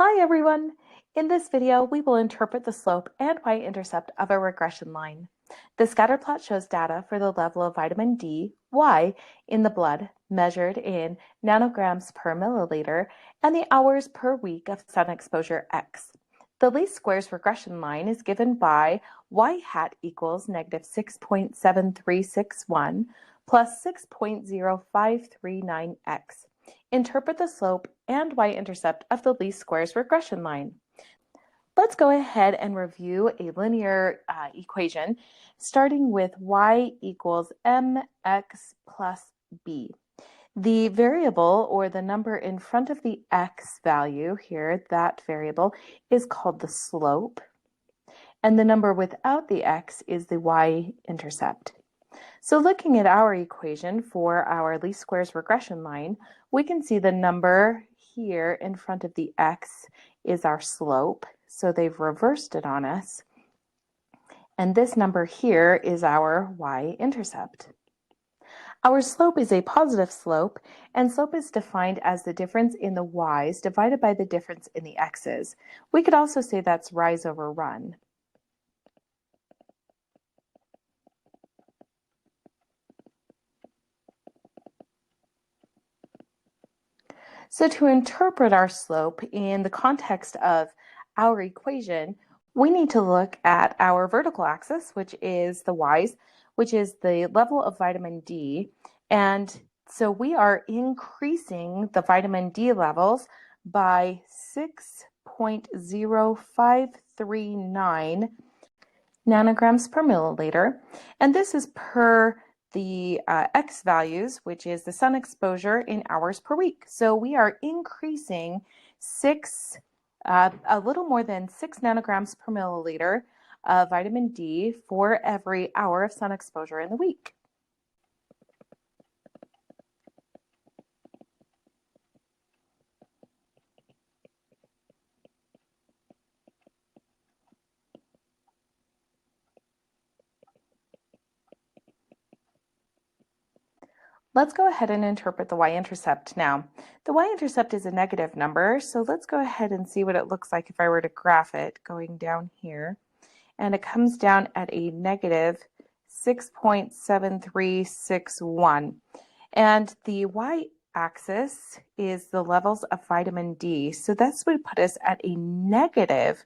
Hi everyone! In this video, we will interpret the slope and y-intercept of a regression line. The scatter plot shows data for the level of vitamin D, Y, in the blood, measured in nanograms per milliliter, and the hours per week of sun exposure X. The least squares regression line is given by y hat equals negative 6.7361 plus 6.0539x. Interpret the slope and y-intercept of the least squares regression line. Let's go ahead and review a linear equation starting with y equals mx plus b. The variable, or the number in front of the x value here, that variable, is called the slope, and the number without the x is the y-intercept. So looking at our equation for our least squares regression line, we can see the number here in front of the x is our slope. So they've reversed it on us. And this number here is our y-intercept. Our slope is a positive slope, and slope is defined as the difference in the y's divided by the difference in the x's. We could also say that's rise over run. So to interpret our slope in the context of our equation, we need to look at our vertical axis, which is the y's, which is the level of vitamin D. And so we are increasing the vitamin D levels by 6.0539 nanograms per milliliter. And this is per the X values, which is the sun exposure in hours per week. So we are increasing a little more than 6 nanograms per milliliter of vitamin D for every hour of sun exposure in the week. Let's go ahead and interpret the y-intercept now. The y-intercept is a negative number, so let's go ahead and see what it looks like if I were to graph it going down here. And it comes down at a negative 6.7361. And the y-axis is the levels of vitamin D. So that's what would put us at a negative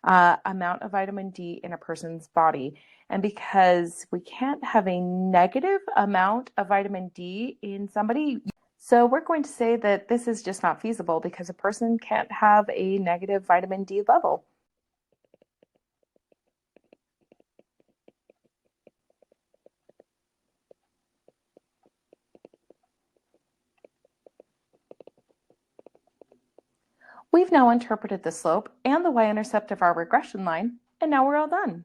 amount of vitamin D in a person's body. And because we can't have a negative amount of vitamin D in somebody, so we're going to say that this is just not feasible because a person can't have a negative vitamin D level. We've now interpreted the slope and the y-intercept of our regression line, and now we're all done.